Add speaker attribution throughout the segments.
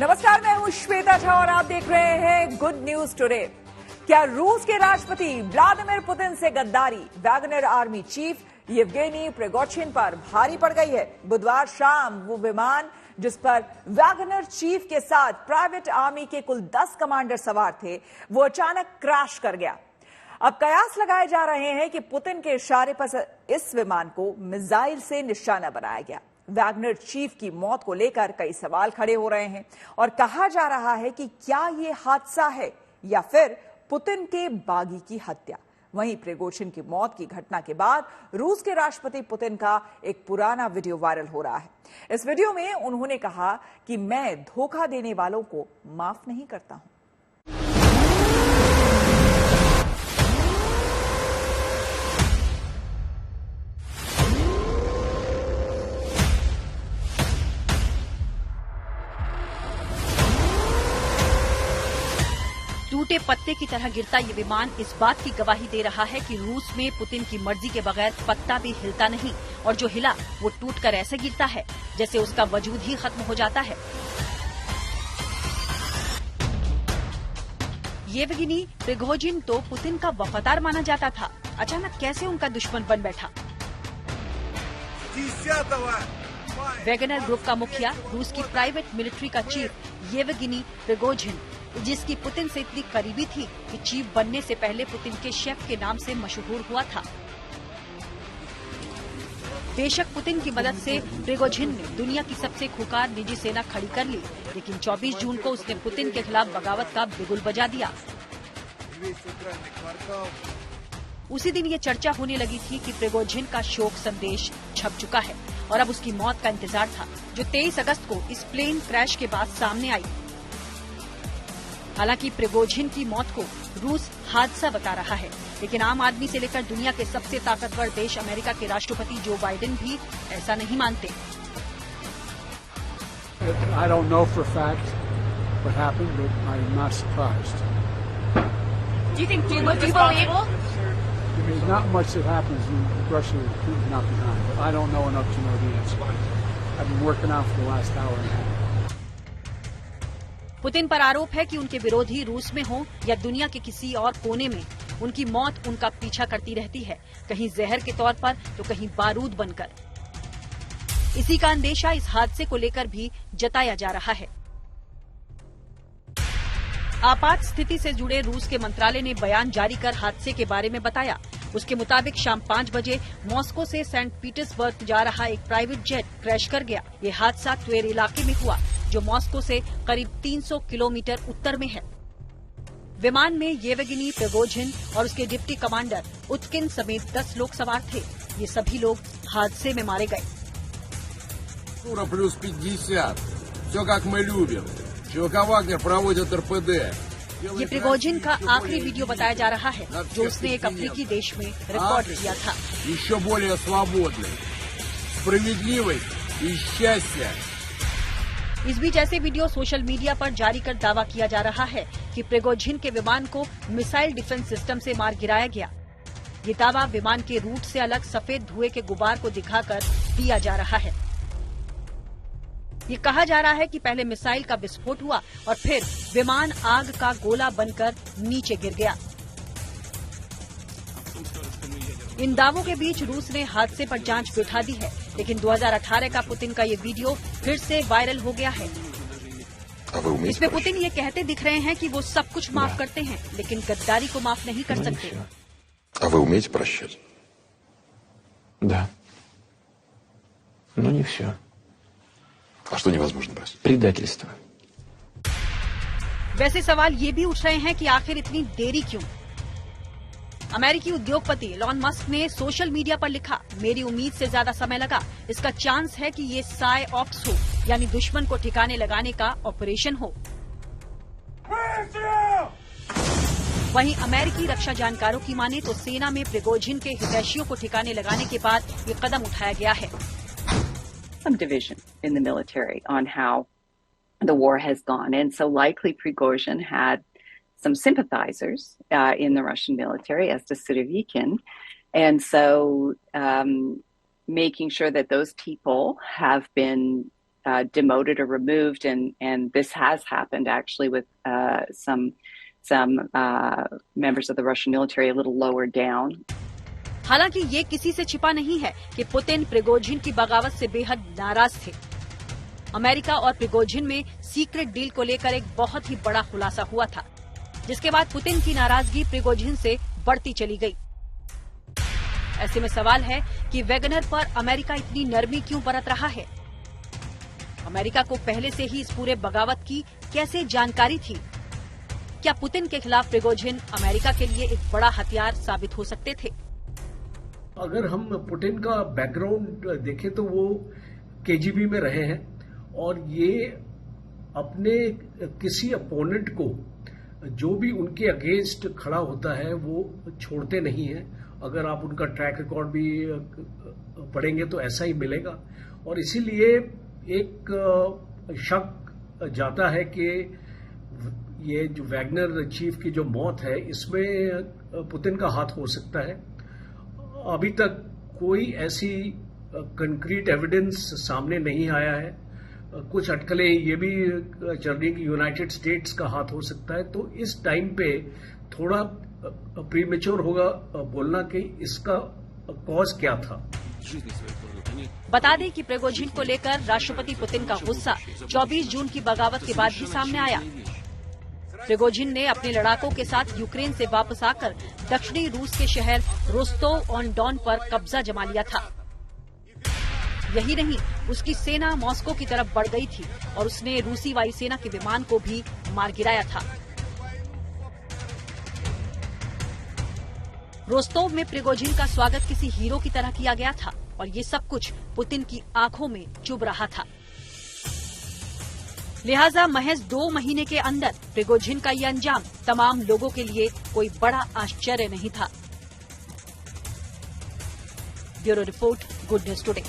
Speaker 1: नमस्कार, मैं हूं श्वेता झा और आप देख रहे हैं गुड न्यूज टुडे। क्या रूस के राष्ट्रपति व्लादिमीर पुतिन से गद्दारी Wagner army chief Yevgeny Prigozhin पर भारी पड़ गई है। बुधवार शाम वो विमान जिस पर वैगनर चीफ के साथ प्राइवेट आर्मी के कुल 10 कमांडर सवार थे, वो अचानक क्रैश कर गया। अब कयास लगाए जा रहे हैं कि पुतिन के इशारे पर इस विमान को मिसाइल से निशाना बनाया गया। वैगनर चीफ की मौत को लेकर कई सवाल खड़े हो रहे हैं और कहा जा रहा है कि क्या ये हादसा है या फिर पुतिन के बागी की हत्या। वहीं प्रिगोजिन की मौत की घटना के बाद रूस के राष्ट्रपति पुतिन का एक पुराना वीडियो वायरल हो रहा है। इस वीडियो में उन्होंने कहा कि मैं धोखा देने वालों को माफ नहीं करता हूं।
Speaker 2: टूटे पत्ते की तरह गिरता ये विमान इस बात की गवाही दे रहा है कि रूस में पुतिन की मर्जी के बगैर पत्ता भी हिलता नहीं और जो हिला वो टूटकर ऐसे गिरता है जैसे उसका वजूद ही खत्म हो जाता है। येवगेनी प्रिगोजिन तो पुतिन का वफादार माना जाता था, अचानक कैसे उनका दुश्मन बन बैठा। वैगनर ग्रुप का मुखिया, रूस की प्राइवेट मिलिट्री का चीफ येवगेनी प्रिगोजिन, जिसकी पुतिन से इतनी करीबी थी कि चीफ बनने से पहले पुतिन के शेफ के नाम से मशहूर हुआ था। बेशक पुतिन की मदद से प्रिगोजिन ने दुनिया की सबसे खूंखार निजी सेना खड़ी कर ली, लेकिन 24 जून को उसने पुतिन के खिलाफ बगावत का बिगुल बजा दिया। उसी दिन ये चर्चा होने लगी थी कि प्रिगोजिन का शोक संदेश छप चुका है और अब उसकी मौत का इंतजार था, जो 23 अगस्त को इस प्लेन क्रैश के बाद सामने आई। हालांकि प्रिगोजिन की मौत को रूस हादसा बता रहा है, लेकिन आम आदमी से लेकर दुनिया के सबसे ताकतवर देश अमेरिका के राष्ट्रपति जो बाइडेन भी ऐसा नहीं मानते।
Speaker 3: I don't know for a fact what happened, but I'm not surprised.
Speaker 2: Do you think Putin was responsible?
Speaker 3: I mean, not much that happens in Russia with Putin not behind, but I don't know enough to know the answer. I've been working out for the last hour and a half.
Speaker 2: Putin पर आरोप है कि उनके विरोधी रूस में हो या दुनिया के किसी और कोने में, उनकी मौत उनका पीछा करती रहती है, कहीं जहर के तौर पर तो कहीं बारूद बनकर। इसी का अंदेशा इस हादसे को लेकर भी जताया जा रहा है। आपात स्थिति से जुड़े रूस के मंत्रालय ने बयान जारी कर हादसे के बारे में बताया। उसके मुताबिक शाम 5 बजे मॉस्को से सेंट पीटर्सबर्ग जा रहा एक प्राइवेट जेट क्रैश कर गया। ये हादसा ट्वेर इलाके में हुआ, जो मॉस्को से करीब 300 किलोमीटर उत्तर में है। विमान में येवगेनी प्रिगोजिन और उसके डिप्टी कमांडर उत्किन समेत 10 लोग सवार थे। ये सभी लोग हादसे में मारे गए। ये प्रिगोजिन का आखिरी वीडियो बताया जा रहा है, जो उसने एक अफ्रीकी देश में रिकॉर्ड किया था। इस बीच ऐसे वीडियो सोशल मीडिया पर जारी कर दावा किया जा रहा है कि प्रिगोजिन के विमान को मिसाइल डिफेंस सिस्टम से मार गिराया गया। ये दावा विमान के रूट से अलग सफेद धुएं के गुबार को दिखाकर दिया जा रहा है। ये कहा जा रहा है कि पहले मिसाइल का विस्फोट हुआ और फिर विमान आग का गोला बनकर नीचे गिर गया। इन दावों के बीच रूस ने हादसे पर जांच बिठा दी है, लेकिन 2018 का पुतिन का ये वीडियो फिर से वायरल हो गया है। इसमें पुतिन ये कहते दिख रहे हैं कि वो सब कुछ माफ करते हैं, लेकिन गद्दारी को माफ नहीं कर सकते।
Speaker 4: А вы умеете прощать? Да. Но не все. А что невозможно простить? Предательство.
Speaker 2: वैसे सवाल ये भी उठ रहे हैं कि आखिर इतनी देरी क्यों? अमेरिकी उद्योगपति एलॉन मस्क ने सोशल मीडिया पर लिखा, मेरी उम्मीद से ज्यादा समय लगा। इसका चांस है कि ये साई ऑप्स हो, यानी दुश्मन को ठिकाने लगाने का ऑपरेशन हो। वहीं अमेरिकी रक्षा जानकारों की माने तो सेना में प्रिगोजिन के हितैषियों को ठिकाने लगाने के बाद ये कदम उठाया गया है।
Speaker 5: Some division in the military on how the war has gone, and so likely Prigozhin had some sympathizers in the Russian military, as does Surovikin, and so making sure that those people have been demoted or removed, and this has happened actually with some members of the Russian military a little lower down.
Speaker 2: हालांकि ये किसी से छिपा नहीं है कि Putin Prigozhin की बगावत से बेहद नाराज थे। अमेरिका और प्रिगोजिन में सीक्रेट डील को लेकर एक बहुत ही बड़ा खुलासा हुआ था, जिसके बाद पुतिन की नाराजगी प्रिगोजिन से बढ़ती चली गई। ऐसे में सवाल है कि वैगनर पर अमेरिका इतनी नरमी क्यों बरत रहा है? अमेरिका को पहले से ही इस पूरे बगावत की कैसे जानकारी थी? क्या पुतिन के खिलाफ प्रिगोजिन अमेरिका के लिए एक बड़ा हथियार साबित हो सकते थे?
Speaker 6: अगर हम पुतिन का बैकग्राउंड देखें तो वो केजीबी में रहे हैं और ये अपने किसी अपोनेंट को जो भी उनके अगेंस्ट खड़ा होता है वो छोड़ते नहीं है। अगर आप उनका ट्रैक रिकॉर्ड भी पढ़ेंगे तो ऐसा ही मिलेगा और इसीलिए एक शक जाता है कि ये जो वैगनर चीफ की जो मौत है इसमें पुतिन का हाथ हो सकता है। अभी तक कोई ऐसी कंक्रीट एविडेंस सामने नहीं आया है। कुछ अटकलें ये भी चल रही कि यूनाइटेड स्टेट्स का हाथ हो सकता है, तो इस टाइम पे थोड़ा प्रीमेच्योर होगा बोलना कि इसका कॉज क्या था।
Speaker 2: बता दें कि प्रिगोजिन को लेकर राष्ट्रपति पुतिन का गुस्सा 24 जून की बगावत के बाद ही सामने आया। प्रिगोजिन ने अपने लड़ाकों के साथ यूक्रेन से वापस आकर दक्षिणी रूस के शहर रोस्टोव ऑन डॉन पर कब्जा जमा लिया था। यही नहीं, उसकी सेना मॉस्को की तरफ बढ़ गई थी और उसने रूसी वायुसेना के विमान को भी मार गिराया था। रोस्टोव में प्रिगोजिन का स्वागत किसी हीरो की तरह किया गया था और ये सब कुछ पुतिन की आंखों में चुभ रहा था। लिहाजा महज 2 महीने के अंदर प्रिगोजिन का ये अंजाम तमाम लोगों के लिए कोई बड़ा आश्चर्य नहीं था। Bureau report, good news today.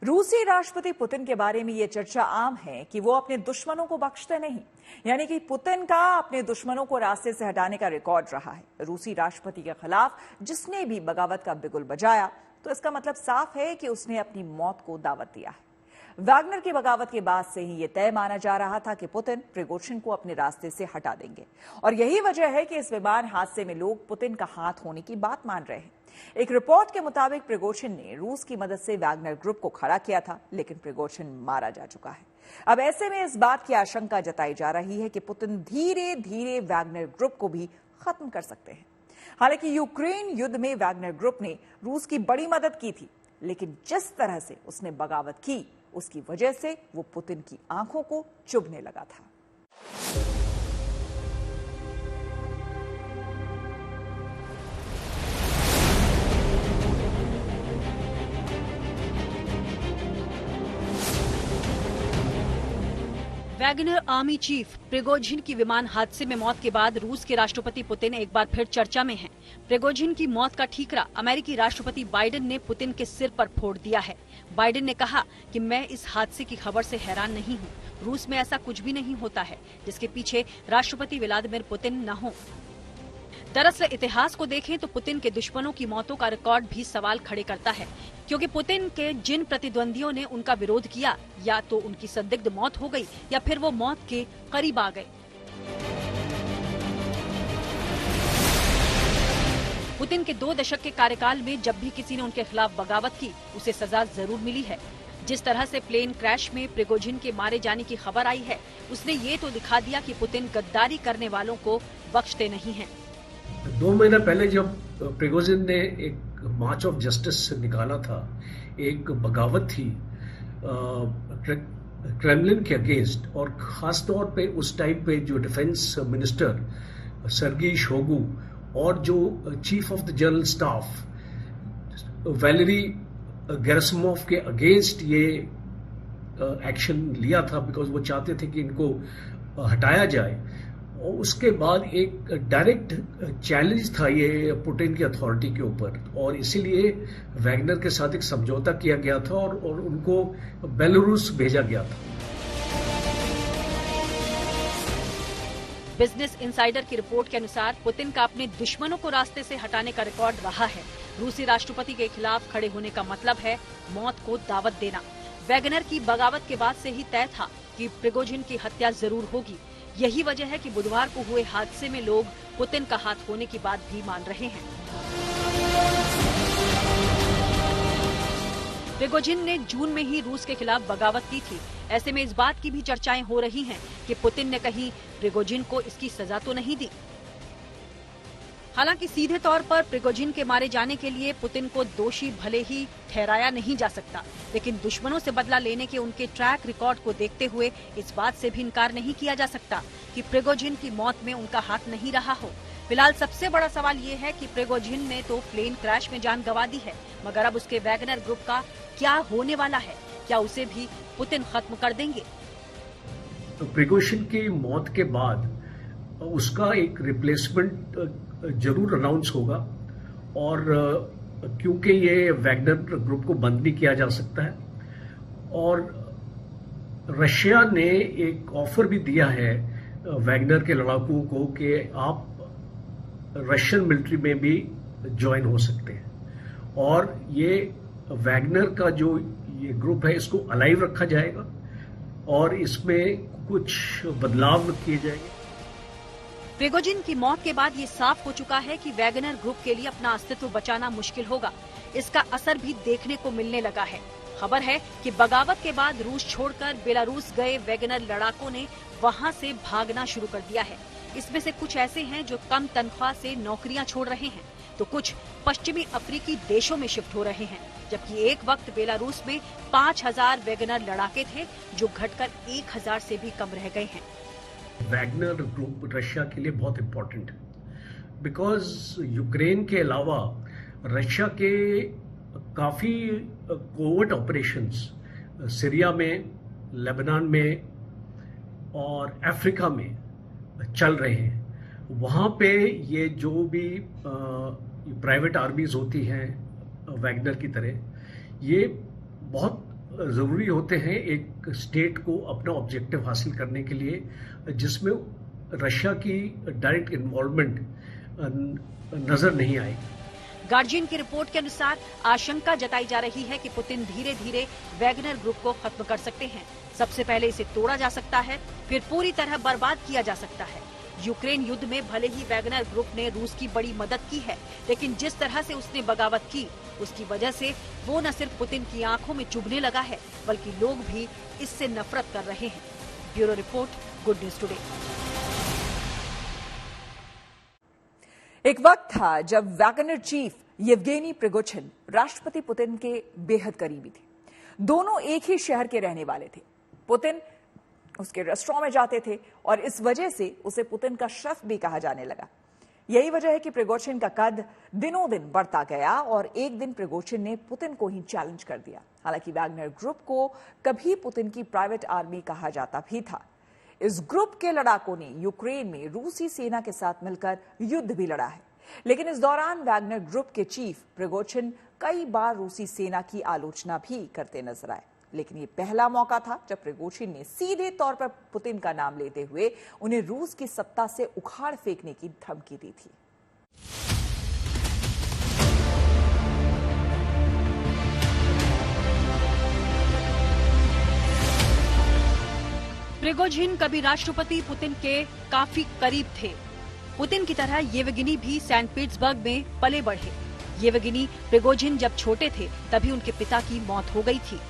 Speaker 1: रूसी राष्ट्रपति पुतिन के बारे में यह चर्चा आम है कि वो अपने दुश्मनों को बख्शते नहीं, यानी कि पुतिन का अपने दुश्मनों को रास्ते से हटाने का रिकॉर्ड रहा है। रूसी राष्ट्रपति के खिलाफ जिसने भी बगावत का बिगुल बजाया तो इसका मतलब साफ है कि उसने अपनी मौत को दावत दिया है। वैगनर की बगावत के बाद से ही यह तय माना जा रहा था कि पुतिन प्रिगोजिन को अपने रास्ते से हटा देंगे और यही वजह है कि इस विमान हादसे में लोग पुतिन का हाथ होने की बात मान रहे हैं। एक रिपोर्ट के मुताबिक प्रिगोजिन ने रूस की मदद से वैगनर ग्रुप को खड़ा किया था, लेकिन प्रिगोजिन मारा जा चुका है। अब ऐसे में इस बात की आशंका जताई जा रही है कि पुतिन धीरे धीरे वैगनर ग्रुप को भी खत्म कर सकते हैं। हालांकि यूक्रेन युद्ध में वैगनर ग्रुप ने रूस की बड़ी मदद की थी, लेकिन जिस तरह से उसने बगावत की उसकी वजह से वो पुतिन की आंखों को चुभने लगा था।
Speaker 2: वैगनर आर्मी चीफ प्रिगोजिन की विमान हादसे में मौत के बाद रूस के राष्ट्रपति पुतिन एक बार फिर चर्चा में हैं। प्रिगोजिन की मौत का ठीकरा अमेरिकी राष्ट्रपति बाइडेन ने पुतिन के सिर पर फोड़ दिया है। बाइडेन ने कहा कि मैं इस हादसे की खबर से हैरान नहीं हूँ। रूस में ऐसा कुछ भी नहीं होता है जिसके पीछे राष्ट्रपति व्लादिमीर पुतिन न हो। दरअसल इतिहास को देखें तो पुतिन के दुश्मनों की मौतों का रिकॉर्ड भी सवाल खड़े करता है, क्योंकि पुतिन के जिन प्रतिद्वंदियों ने उनका विरोध किया या तो उनकी संदिग्ध मौत हो गई या फिर वो मौत के करीब आ गए। पुतिन के 2 दशक के कार्यकाल में जब भी किसी ने उनके खिलाफ बगावत की उसे सजा जरूर मिली है। जिस तरह से प्लेन क्रैश में प्रिगोजिन के मारे जाने की खबर आई है, उसने ये तो दिखा दिया कि पुतिन गद्दारी करने वालों को बख्शते नहीं हैं।
Speaker 6: 2 महीना पहले जब प्रिगोजिन ने एक मार्च ऑफ जस्टिस निकाला था, एक बगावत थी क्रेमलिन के अगेंस्ट, और खास तौर पे उस टाइम पे जो डिफेंस मिनिस्टर सर्गी शोगु और जो chief of the general staff Valery Gerasimov के अगेंस्ट ये एक्शन लिया था, बिकॉज वो चाहते थे कि इनको हटाया जाए। और उसके बाद एक डायरेक्ट चैलेंज था ये पुतिन की अथॉरिटी के ऊपर, और इसीलिए वैगनर के साथ एक समझौता किया गया था और उनको बेलारूस भेजा गया था।
Speaker 2: बिजनेस इनसाइडर की रिपोर्ट के अनुसार पुतिन का अपने दुश्मनों को रास्ते से हटाने का रिकॉर्ड रहा है। रूसी राष्ट्रपति के खिलाफ खड़े होने का मतलब है मौत को दावत देना। वैगनर की बगावत के बाद से ही तय था कि प्रिगोजिन की हत्या जरूर होगी। यही वजह है कि बुधवार को हुए हादसे में लोग पुतिन का हाथ होने की बात भी मान रहे हैं। प्रिगोजिन ने जून में ही रूस के खिलाफ बगावत की थी। ऐसे में इस बात की भी चर्चाएं हो रही हैं कि पुतिन ने कहीं प्रिगोजिन को इसकी सजा तो नहीं दी। हालांकि सीधे तौर पर प्रिगोजिन के मारे जाने के लिए पुतिन को दोषी भले ही ठहराया नहीं जा सकता, लेकिन दुश्मनों से बदला लेने के उनके ट्रैक रिकॉर्ड को देखते हुए इस बात से भी इनकार नहीं किया जा सकता कि प्रिगोजिन की मौत में उनका हाथ नहीं रहा हो। फिलहाल सबसे बड़ा सवाल ये है कि प्रिगोजिन ने तो प्लेन क्रैश में जान गंवा दी है, मगर अब उसके वैगनर ग्रुप का क्या होने वाला है? क्या उसे भी पुतिन खत्म कर देंगे?
Speaker 6: तो प्रिगोजिन की मौत के बाद उसका एक रिप्लेसमेंट जरूर अनाउंस होगा, और क्योंकि ये वैगनर ग्रुप को बंद नहीं किया जा सकता है, और रशिया ने एक ऑफर भी दिया है वैगनर के लड़ाकुओं को कि आप रशियन मिलिट्री में भी ज्वाइन हो सकते हैं, और ये वैगनर का जो ये ग्रुप है इसको अलाइव रखा जाएगा और इसमें कुछ बदलाव किए जाएंगे।
Speaker 2: प्रिगोजिन की मौत के बाद ये साफ हो चुका है कि वैगनर ग्रुप के लिए अपना अस्तित्व बचाना मुश्किल होगा। इसका असर भी देखने को मिलने लगा है। खबर है कि बगावत के बाद रूस छोड़कर बेलारूस गए वैगनर लड़ाकों ने वहां से भागना शुरू कर दिया है। इसमें से कुछ ऐसे हैं जो कम तनख्वाह से नौकरियां छोड़ रहे हैं, तो कुछ पश्चिमी अफ्रीकी देशों में शिफ्ट हो रहे हैं, जबकि एक वक्त बेलारूस में 5000 वैगनर लड़ाके थे जो घटकर 1000 से भी कम रह गए हैं।
Speaker 6: वैगनर ग्रुप रशिया के लिए बहुत इम्पोर्टेंट है, बिकॉज यूक्रेन के अलावा रशिया के काफी कोवर्ट ऑपरेशंस सीरिया में, लेबनान में और अफ्रीका में चल रहे हैं। वहां पे ये जो भी प्राइवेट आर्मीज होती हैं वैगनर की तरह, ये बहुत जरूरी होते हैं एक स्टेट को अपना ऑब्जेक्टिव हासिल करने के लिए, जिसमें रशिया की डायरेक्ट इन्वॉल्वमेंट नजर नहीं आएगी।
Speaker 2: गार्जियन की रिपोर्ट के अनुसार आशंका जताई जा रही है कि पुतिन धीरे धीरे वैगनर ग्रुप को खत्म कर सकते हैं। सबसे पहले इसे तोड़ा जा सकता है, फिर पूरी तरह बर्बाद किया जा सकता है। यूक्रेन युद्ध में भले ही वैगनर ग्रुप ने रूस की बड़ी मदद की है, लेकिन जिस तरह से उसने बगावत की, उसकी वजह से वो न सिर्फ पुतिन की आंखों में चुभने लगा है, बल्कि लोग भी इससे नफरत कर रहे हैं। Bureau report, good news today.
Speaker 1: एक वक्त था जब वैगनर चीफ येवगेनी प्रिगोजिन राष्ट्रपति पुतिन के बेहद करीबी थे। दोनों एक ही शहर के रहने वाले थे। पुतिन उसके रेस्टोरेंट में जाते थे और इस वजह से उसे पुतिन का शेफ भी कहा जाने लगा। यही वजह है कि प्रिगोजिन का कद दिनों दिन बढ़ता गया और एक दिन प्रिगोजिन ने पुतिन को ही चैलेंज कर दिया। हालांकि वैगनर ग्रुप को कभी पुतिन की प्राइवेट आर्मी कहा जाता भी था। इस ग्रुप के लड़ाकों ने यूक्रेन में रूसी सेना के साथ मिलकर युद्ध भी लड़ा है, लेकिन इस दौरान वैगनर ग्रुप के चीफ प्रिगोजिन कई बार रूसी सेना की आलोचना भी करते नजर आए। लेकिन ये पहला मौका था जब प्रिगोजिन ने सीधे तौर पर पुतिन का नाम लेते हुए उन्हें रूस की सत्ता से उखाड़ फेंकने की धमकी दी थी।
Speaker 2: प्रिगोजिन कभी राष्ट्रपति पुतिन के काफी करीब थे। पुतिन की तरह येवगेनी भी सेंट पीटर्सबर्ग में पले बढ़े। येवगेनी प्रिगोजिन जब छोटे थे तभी उनके पिता की मौत हो गई थी।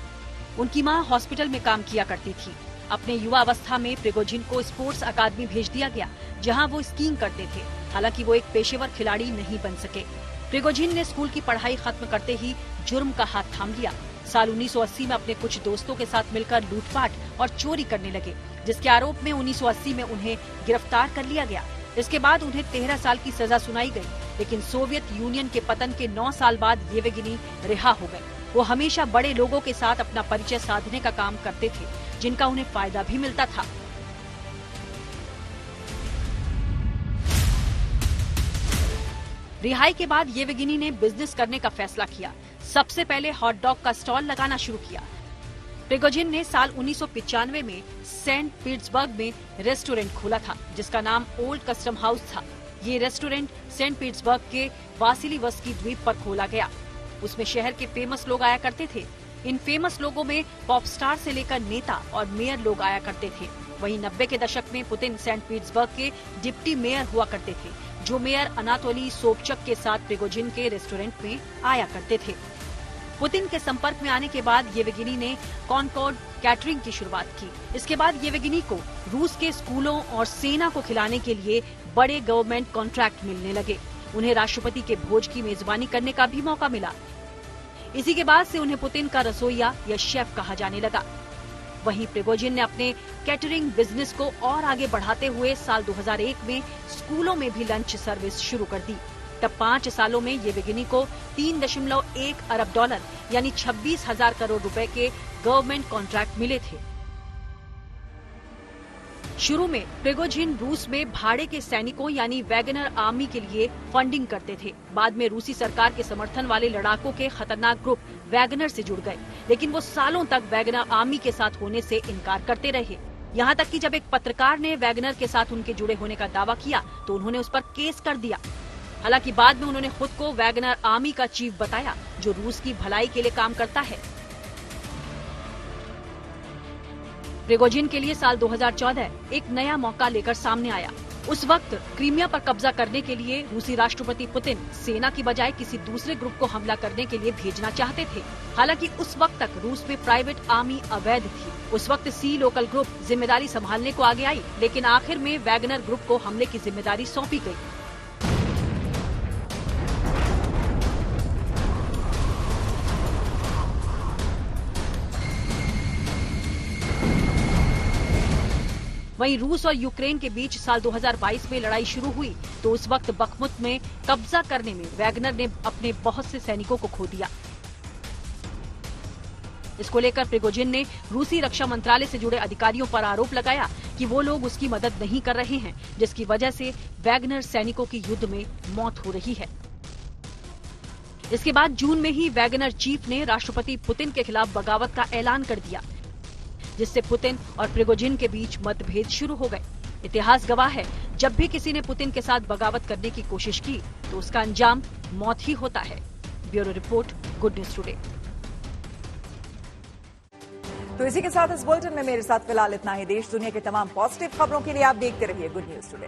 Speaker 2: उनकी मां हॉस्पिटल में काम किया करती थी। अपने युवा अवस्था में प्रिगोजिन को स्पोर्ट्स अकादमी भेज दिया गया, जहां वो स्कीइंग करते थे। हालांकि वो एक पेशेवर खिलाड़ी नहीं बन सके। प्रिगोजिन ने स्कूल की पढ़ाई खत्म करते ही जुर्म का हाथ थाम लिया। साल 1980 में अपने कुछ दोस्तों के साथ मिलकर लूटपाट और चोरी करने लगे, जिसके आरोप में 1980 में उन्हें गिरफ्तार कर लिया गया। इसके बाद उन्हें 13 साल की सजा सुनाई गई, लेकिन सोवियत यूनियन के पतन के 9 साल बाद येवगेनी रिहा हो गए। वो हमेशा बड़े लोगों के साथ अपना परिचय साधने का काम करते थे, जिनका उन्हें फायदा भी मिलता था। रिहाई के बाद येवगेनी ने बिजनेस करने का फैसला किया। सबसे पहले हॉट डॉग का स्टॉल लगाना शुरू किया। प्रिगोजिन ने साल 1995 में सेंट पीटर्सबर्ग में रेस्टोरेंट खोला था, जिसका नाम ओल्ड कस्टम हाउस था। ये रेस्टोरेंट सेंट पीटर्सबर्ग के वासिलिवस्की द्वीप पर खोला गया। उसमें शहर के फेमस लोग आया करते थे। इन फेमस लोगों में पॉप स्टार से लेकर नेता और मेयर लोग आया करते थे। वहीं 90 के दशक में पुतिन सेंट पीटर्सबर्ग के डिप्टी मेयर हुआ करते थे, जो मेयर अनातोली सोबचक के साथ प्रिगोजिन के रेस्टोरेंट में आया करते थे। पुतिन के संपर्क में आने के बाद येवगेनी ने कॉनकॉर्ड कैटरिंग की शुरुआत की। इसके बाद येवगेनी को रूस के स्कूलों और सेना को खिलाने के लिए बड़े गवर्नमेंट कॉन्ट्रैक्ट मिलने लगे। उन्हें राष्ट्रपति के भोज की मेजबानी करने का भी मौका मिला। इसी के बाद से उन्हें पुतिन का रसोइया या शेफ कहा जाने लगा। वहीं प्रिगोजिन ने अपने कैटरिंग बिजनेस को और आगे बढ़ाते हुए साल 2001 में स्कूलों में भी लंच सर्विस शुरू कर दी। तब 5 सालों में येवगेनी को $3.1 अरब यानी 26,000 करोड़ रुपए के गवर्नमेंट कॉन्ट्रैक्ट मिले थे। शुरू में प्रिगोजिन रूस में भाड़े के सैनिकों यानी वैगनर आर्मी के लिए फंडिंग करते थे। बाद में रूसी सरकार के समर्थन वाले लड़ाकों के खतरनाक ग्रुप वैगनर से जुड़ गए, लेकिन वो सालों तक वैगनर आर्मी के साथ होने से इनकार करते रहे। यहाँ तक कि जब एक पत्रकार ने वैगनर के साथ उनके जुड़े होने का दावा किया तो उन्होंने उस पर केस कर दिया। हालांकि बाद में उन्होंने खुद को वैगनर आर्मी का चीफ बताया, जो रूस की भलाई के लिए काम करता है। प्रिगोजिन के लिए साल 2014 एक नया मौका लेकर सामने आया। उस वक्त क्रीमिया पर कब्जा करने के लिए रूसी राष्ट्रपति पुतिन सेना की बजाय किसी दूसरे ग्रुप को हमला करने के लिए भेजना चाहते थे। हालांकि उस वक्त तक रूस में प्राइवेट आर्मी अवैध थी। उस वक्त सी लोकल ग्रुप जिम्मेदारी संभालने को आगे आई, लेकिन आखिर में वैगनर ग्रुप को हमले की जिम्मेदारी सौंपी गई। वहीं रूस और यूक्रेन के बीच साल 2022 में लड़ाई शुरू हुई तो उस वक्त बखमुत में कब्जा करने में वैगनर ने अपने बहुत से सैनिकों को खो दिया। इसको लेकर प्रिगोजिन ने रूसी रक्षा मंत्रालय से जुड़े अधिकारियों पर आरोप लगाया कि वो लोग उसकी मदद नहीं कर रहे हैं, जिसकी वजह से वैगनर सैनिकों की युद्ध में मौत हो रही है। इसके बाद जून में ही वैगनर चीफ ने राष्ट्रपति पुतिन के खिलाफ बगावत का ऐलान कर दिया, जिससे पुतिन और प्रिगोजिन के बीच मतभेद शुरू हो गए। इतिहास गवाह है, जब भी किसी ने पुतिन के साथ बगावत करने की कोशिश की तो उसका अंजाम मौत ही होता है। Bureau report, good news today.
Speaker 1: तो इसी के साथ इस बुलेटिन में मेरे साथ फिलहाल इतना ही। देश दुनिया की तमाम पॉजिटिव खबरों के लिए आप देखते रहिए गुड न्यूज टुडे।